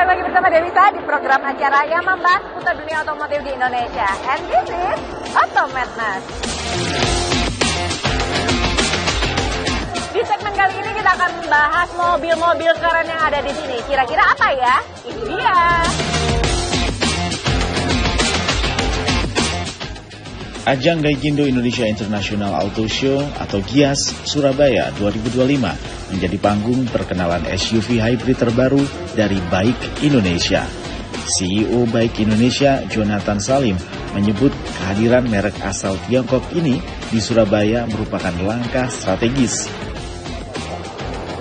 kembali lagi bersama Devisa di program acara yang membahas seputar dunia otomotif di Indonesia. And this is Automadness. Di segmen kali ini kita akan membahas mobil-mobil keren yang ada di sini. Kira-kira apa ya? Ini dia. Ajang Gaikindo Indonesia International Auto Show atau GIAS Surabaya 2025 menjadi panggung perkenalan SUV hybrid terbaru dari BAIK Indonesia. CEO BAIK Indonesia Jonathan Salim menyebut kehadiran merek asal Tiongkok ini di Surabaya merupakan langkah strategis.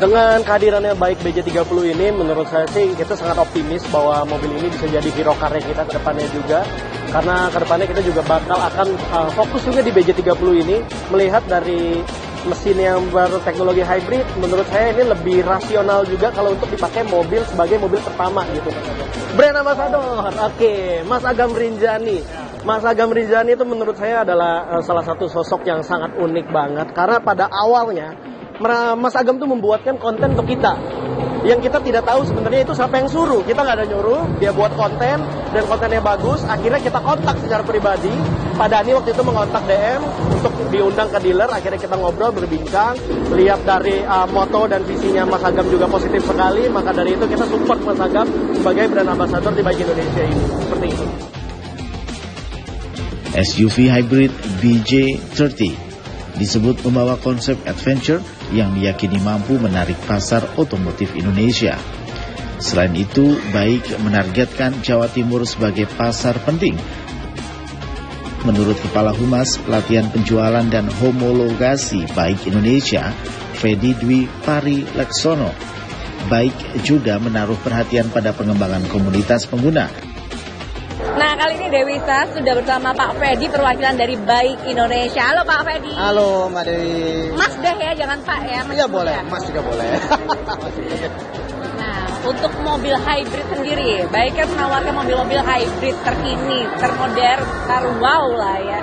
Dengan kehadirannya BAIK BJ30 ini, menurut saya sih kita sangat optimis bahwa mobil ini bisa jadi hero car kita ke depannya juga. Karena ke depannya kita juga bakal akan fokus juga di BJ30 ini, melihat dari mesin yang berteknologi hybrid, menurut saya ini lebih rasional juga kalau untuk dipakai mobil sebagai mobil pertama gitu. Brand Ambassador, oke, Mas Agam Rinjani. Mas Agam Rinjani itu menurut saya adalah salah satu sosok yang sangat unik banget. Karena pada awalnya, Mas Agam tuh membuatkan konten untuk kita. Yang kita tidak tahu sebenarnya itu siapa yang suruh. Kita nggak ada nyuruh, dia buat konten dan kontennya bagus. Akhirnya kita kontak secara pribadi. Pak Dhani waktu itu mengontak DM untuk diundang ke dealer. Akhirnya kita ngobrol, berbincang. Lihat dari moto dan visinya Mas Agam juga positif sekali. Maka dari itu kita support Mas Agam sebagai brand ambassador di BAIK Indonesia ini. Seperti itu. SUV hybrid BJ30 disebut membawa konsep adventure yang diyakini mampu menarik pasar otomotif Indonesia. Selain itu, BAIK menargetkan Jawa Timur sebagai pasar penting. Menurut Kepala Humas Pelatihan Penjualan dan Homologasi BAIK Indonesia, Fedi Dwi Pari Leksono, BAIK juga menaruh perhatian pada pengembangan komunitas pengguna. Nah, kali ini Devisa sudah bersama Pak Fedi, perwakilan dari BAIK Indonesia. Halo Pak Fedi. Halo Mbak Dewi. Mas deh ya, jangan Pak ya. Iya boleh, Mas juga boleh. Nah, untuk mobil hybrid sendiri, BAIK kan menawarkan mobil-mobil hybrid terkini, termodern, terwow lah ya.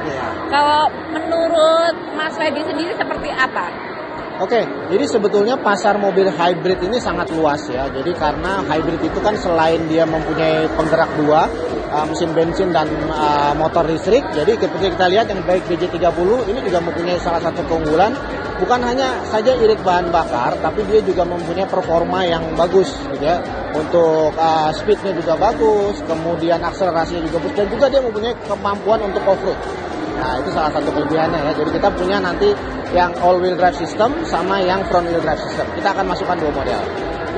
Kalau menurut Mas Fedi sendiri seperti apa? Oke, jadi sebetulnya pasar mobil hybrid ini sangat luas ya. Jadi karena hybrid itu kan selain dia mempunyai penggerak dua, mesin bensin dan motor listrik. Jadi seperti kita lihat yang BAIK BJ30 ini juga mempunyai salah satu keunggulan. Bukan hanya saja irit bahan bakar, tapi dia juga mempunyai performa yang bagus gitu ya. Untuk speednya juga bagus, kemudian akselerasinya juga bagus, dan juga dia mempunyai kemampuan untuk off-road. Nah, itu salah satu kelebihannya ya. Jadi kita punya nanti yang all-wheel drive system sama yang front-wheel drive system. Kita akan masukkan dua model.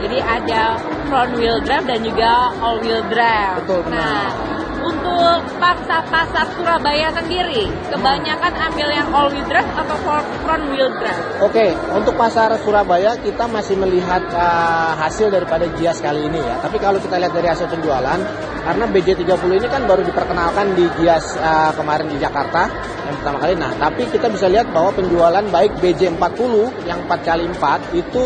Jadi ada front-wheel drive dan juga all-wheel drive. Betul, benar. Nah, untuk pasar Surabaya sendiri, kebanyakan ambil yang all-wheel drive atau front-wheel drive? Oke, untuk pasar Surabaya kita masih melihat hasil daripada GIAS kali ini ya. Tapi kalau kita lihat dari hasil penjualan, karena BJ30 ini kan baru diperkenalkan di GIAS kemarin di Jakarta yang pertama kali. Nah, tapi kita bisa lihat bahwa penjualan baik BJ40 yang 4x4 itu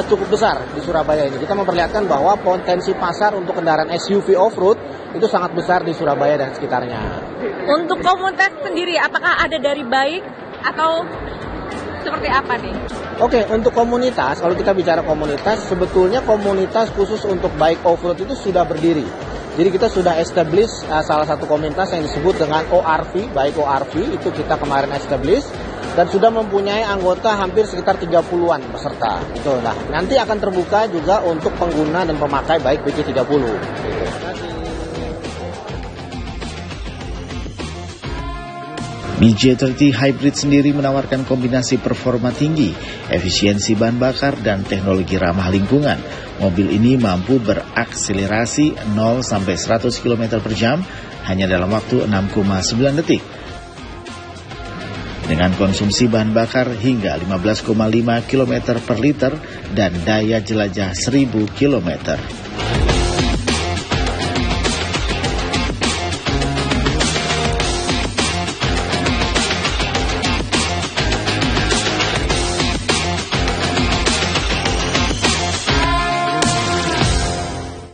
cukup besar di Surabaya ini. Kita memperlihatkan bahwa potensi pasar untuk kendaraan SUV off-road itu sangat besar di Surabaya dan sekitarnya. Untuk komunitas sendiri, apakah ada dari BAIK atau seperti apa nih? Oke, untuk komunitas, kalau kita bicara komunitas, sebetulnya komunitas khusus untuk BAIK off-road itu sudah berdiri. Jadi kita sudah establish salah satu komunitas yang disebut dengan ORV, BAIK ORV, itu kita kemarin establish dan sudah mempunyai anggota hampir sekitar 30-an peserta. Itu lah. Nanti akan terbuka juga untuk pengguna dan pemakai BAIK BJ30. BJ30 Hybrid sendiri menawarkan kombinasi performa tinggi, efisiensi bahan bakar, dan teknologi ramah lingkungan. Mobil ini mampu berakselerasi 0-100 km per jam hanya dalam waktu 6,9 detik. Dengan konsumsi bahan bakar hingga 15,5 km per liter dan daya jelajah 1000 km.